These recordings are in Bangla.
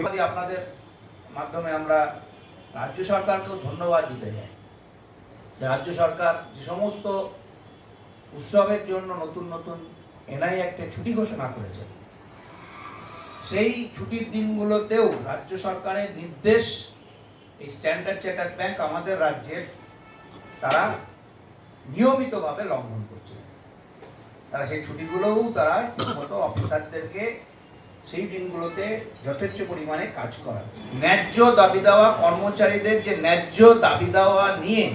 এবারে আপনাদের মাধ্যমে আমরা রাজ্য সরকারকেও ধন্যবাদ দিতে চাই। রাজ্য সরকার যে সমস্ত উৎসবের জন্য নতুন নতুন এনআই অ্যাক্টে ছুটি ঘোষণা করেছে, সেই ছুটির দিনগুলোতেও রাজ্য সরকারের নির্দেশ এই স্ট্যান্ডার্ড চার্টার্ড ব্যাংক আমাদের রাজ্যের তারা নিয়মিতভাবে লঙ্ঘন করছে। তারা সেই ছুটিগুলোও তারা ঠিকমতো অফিসারদেরকে সেই দিনগুলোতে যথেচ্ছ পরিমাণে কাজ করা। ন্যায্য দাবি দেওয়া কর্মচারীদের যে ন্যায্য দাবি দেওয়া নিয়ে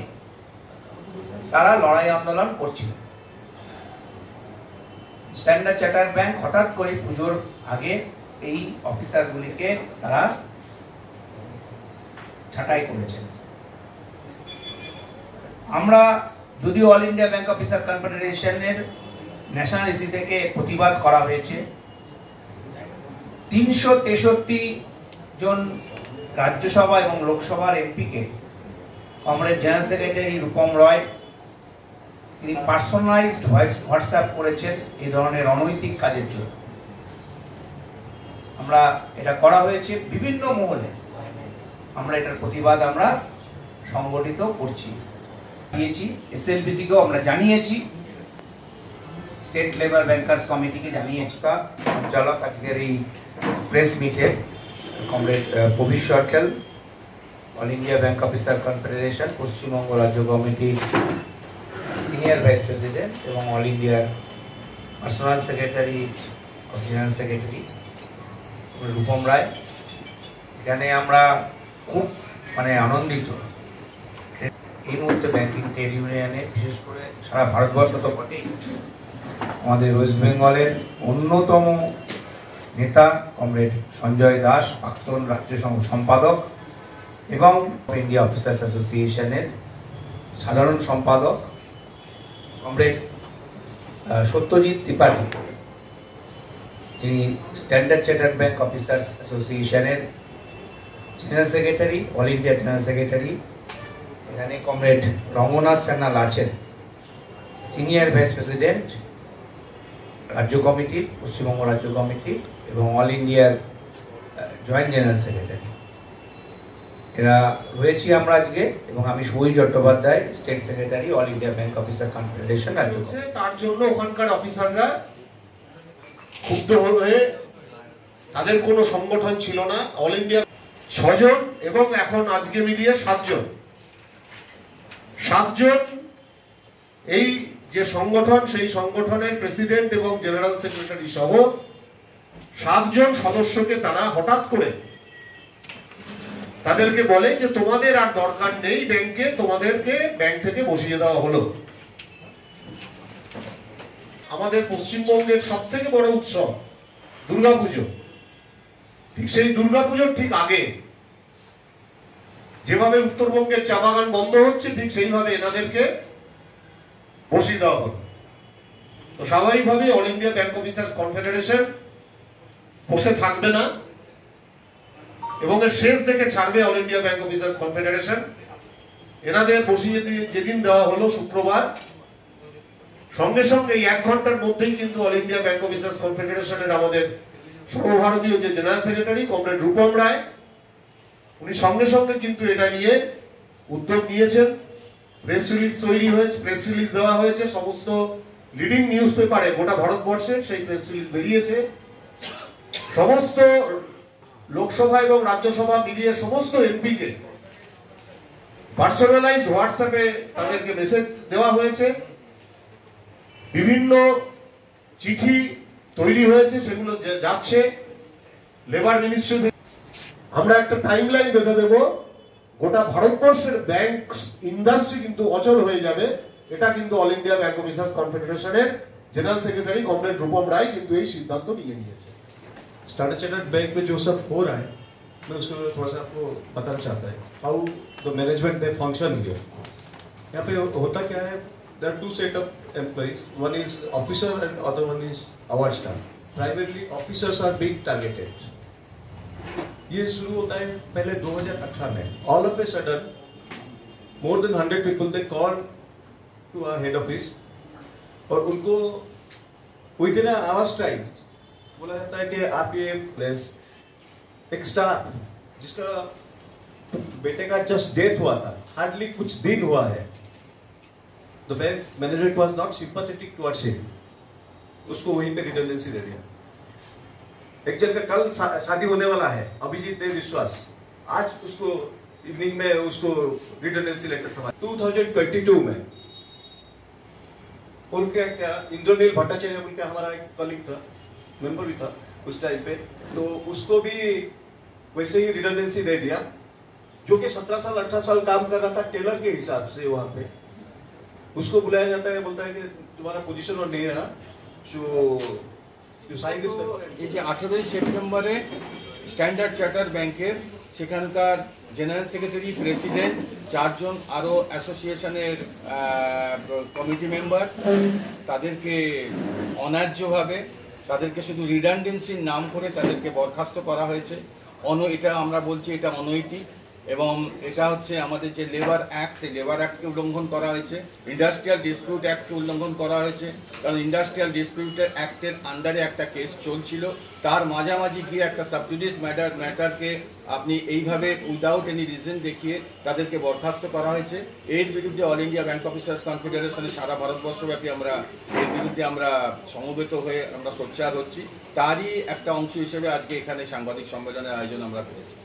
তারা লড়াই আন্দোলন করছিল। স্ট্যান্ডার্ড চার্টার্ড ব্যাংক হঠাৎ করে পুজোর আগে এই অফিসারগুলিকে তারা ছাঁটাই করেছেন। আমরা যদিও all India bank officer কনফেডারেশনের national EC থেকে প্রতিবাদ করা হয়েছে, 363 জন রাজ্যসভা এবং লোকসভার এমপিকে কমরেড জেনারেল সেক্রেটারি রূপম রয় তিনি পার্সোনালাইজড হোয়াটসঅ্যাপ করেছেন এই ধরনের অনৈতিক কাজের জন্য। আমরা এটা করা হয়েছে বিভিন্ন মহলে, আমরা এটার প্রতিবাদ আমরা সংগঠিত করছি, দিয়েছি। এসএলবিসিকেও আমরা জানিয়েছি, স্টেট লেবার ব্যাংকার্স কমিটিকে জানিয়েছি। সঞ্চালক আজকের এই প্রেস মিটে comrade Prabir Sarkar, all India bank officer confederation Paschimbanga রাজ্য কমিটির সিনিয়র ভাইস প্রেসিডেন্ট এবং অল ইন্ডিয়ার personal secretary general secretary Rupam Ray, এখানে আমরা খুব আনন্দিত। এই মুহূর্তে ব্যাংকিং ট্রেড ইউনিয়নে বিশেষ করে সারা ভারতবর্ষ তো বটেই, আমাদের ওয়েস্ট বেঙ্গলের অন্যতম নেতা কমরেড সঞ্জয় দাস, প্রাক্তন রাজ্য সম্পাদক এবং ইন্ডিয়া অফিসার্স অ্যাসোসিয়েশনের সাধারণ সম্পাদক কমরেড সত্যজিৎ ত্রিপাঠী, যিনি স্ট্যান্ডার্ড চার্টার্ড ব্যাংক অফিসার্স অ্যাসোসিয়েশনের general secretary, all India general secretary. এখানে কমরেড রঙ্গনাথ সান্যাল আছেন, সিনিয়র ভাইস প্রেসিডেন্ট রাজ্য কমিটি, পশ্চিমবঙ্গ রাজ্য কমিটি এবং অল ইন্ডিয়ার জয়েন্ট জেনারেল সেক্রেটারি। এরা রয়েছি আমরা আজকে, এবং আমি Subir Chattopadhyay, state secretary, all India bank officer confederation রাজ্য। তার জন্য ওখানকার অফিসাররা ক্ষুব্ধ হয়ে, তাদের কোনো সংগঠন ছিল না, অল ইন্ডিয়া 6 জন এবং এখন আজকে মিলিয়ে 7 জন। 7 জন এই যে সংগঠন, সেই সংগঠনের প্রেসিডেন্ট এবং জেনারেল সেক্রেটারি সহ 7 জন সদস্যকে তারা হঠাৎ করে তাদেরকে বলে যে তোমাদের আর দরকার নেই ব্যাংকে, তোমাদেরকে ব্যাংক থেকে বসিয়ে দেওয়া হলো। আমাদের পশ্চিমবঙ্গের সবথেকে বড় উৎসব দুর্গাপুজো, ঠিক সেই দুর্গাপুজোর ঠিক আগে যেভাবে উত্তরবঙ্গের চা বাগান বন্ধ হচ্ছে, ঠিক সেইভাবে এনাদেরকে বসিয়ে দেওয়া হলো। তো স্বাভাবিকভাবে all India bank officers confederation বসে থাকবে না এবং এর শেষ দেখে ছাড়বে all India bank officers confederation. এনাদের বসিয়ে দিয়ে যেদিন দেওয়া হলো শুক্রবার, সঙ্গে সঙ্গে এই 1 ঘন্টার মধ্যেই কিন্তু অল ইন্ডিয়া ব্যাংক অফিসার্স কনফেডারেশনের আমাদের সর্বভারতীয় যে জেনারেল সেক্রেটারি কমরেড রূপম রায়, উনি সঙ্গে সঙ্গে কিন্তু এটা নিয়ে উদ্যোগ নিয়েছেন। প্রেস রিলিজ তৈরি হয়েছে, প্রেস রিলিজ দেওয়া হয়েছে সমস্ত লিডিং নিউজ পেপারে গোটা ভারতবর্ষে, সেই প্রেস রিলিজ বেরিয়েছে। সমস্ত লোকসভা এবং রাজ্যসভা মিলিয়ে সমস্ত এমপিকে পার্সোনালাইজড হোয়াটসঅ্যাপে তাদেরকে মেসেজ দেওয়া হয়েছে, বিভিন্ন চিঠি তৈরি হয়েছে, সেগুলো যাচ্ছে লেবার মিনিস্ট্রি থেকে। আমরা একটা টাইমলাইন বেঁধে দেব, গোটা ভারতবর্ষের ব্যাংক ইন্ডাস্ট্রি কিন্তু অচল হয়ে যাবে। এটা কিন্তু অল ইন্ডিয়া ব্যাংক অফিসার্স কনফেডারেশনের general secretary comrade Rupam Ray কিন্তু এই সিদ্ধান্ত নিয়ে নিয়েছে। स्टैंडर्ड चार्टर्ड बैंक में जो सब हो रहा है, मैं उसको थोड़ा सा आपको बताना चाहता है how the management they function here. यहाँ पे होता क्या है, there are 2 set of employees, one is officer and other one is our staff. Primarily officers are being targeted. ये शुरू होता है पहले 2018 में। All of a sudden more than 100 people they call to our head office और उनको विद इन आवर्स टाइम बोला जाता है कि आप ये प्लेस एक स्टाफ जिसका बेटे का जस्ट डेथ हुआ था, हार्डली कुछ दिन हुआ है, the bank management was not sympathetic towards him, उसको वहीं पे रिडंडेंसी दे दिया। एक जन का कल शादी होने वाला है, अभिजीत देव विश्वास, आज उसको इवनिंग में उसको रिडंडेंसी लेटर था 2022 में। उनके क्या इंद्रनील भट्टाचार्य बोल के हमारा एक कलीग था, मेंबर भी था उस टाइम पे, तो उसको भी वैसे ही रिडंडेंसी दे दिया, जो कि 17 साल 18 साल काम कर रहा था टेलर के हिसाब से वहां पे। उसको बुलाया जाता है, बोलता है कि तुम्हारा पोजीशन और नहीं है ना, এই যে 18 সেপ্টেম্বরে স্ট্যান্ডার্ড চার্টার ব্যাংকের সেখানকার জেনারেল সেক্রেটারি, প্রেসিডেন্ট, 4 জন আরো অ্যাসোসিয়েশনের কমিটি মেম্বার, তাদেরকে অন্যায্যভাবে তাদেরকে শুধু রিডান্ডেন্সির নাম করে তাদেরকে বরখাস্ত করা হয়েছে। এটা আমরা বলছি এটা অনৈতিক, এবং এটা হচ্ছে আমাদের যে লেবার অ্যাক্ট, সেই লেবার অ্যাক্টকে উল্লঙ্ঘন করা হয়েছে, ইন্ডাস্ট্রিয়াল ডিসপিউট অ্যাক্টকে উল্লঙ্ঘন করা হয়েছে। কারণ ইন্ডাস্ট্রিয়াল ডিসপিউটের অ্যাক্টের আন্ডারে একটা কেস চলছিল, তার মাঝামাঝি গিয়ে একটা সাবজুডিস ম্যাটারকে আপনি এইভাবে উইদাউট এনি রিজন দেখিয়ে তাদেরকে বরখাস্ত করা হয়েছে। এর বিরুদ্ধে অল ইন্ডিয়া ব্যাংক অফিসার্স কনফেডারেশনের সারা ভারতবর্ষব্যাপী আমরা এর বিরুদ্ধে আমরা সমবেত হয়ে আমরা সোচ্চার হচ্ছি। তারই একটা অংশ হিসেবে আজকে এখানে সাংবাদিক সম্মেলনের আয়োজন আমরা করেছি।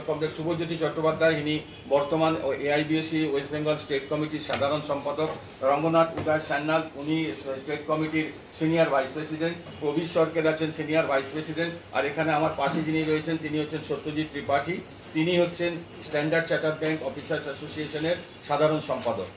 কমরেড শুভজ্যোতি চট্টোপাধ্যায়, ইনি বর্তমান এআইবিএসি ওয়েস্ট বেঙ্গল স্টেট কমিটির সাধারণ সম্পাদক। রঙ্গনাথ উদয় সান্যাল, উনি স্টেট কমিটির সিনিয়র ভাইস প্রেসিডেন্ট। প্রবীর সরকার আছেন সিনিয়র ভাইস প্রেসিডেন্ট। আর এখানে আমার পাশে যিনি রয়েছেন তিনি হচ্ছেন সত্যজিৎ ত্রিপাঠী, তিনি হচ্ছেন স্ট্যান্ডার্ড চার্টার্ড ব্যাংক অফিসার্স অ্যাসোসিয়েশনের সাধারণ সম্পাদক।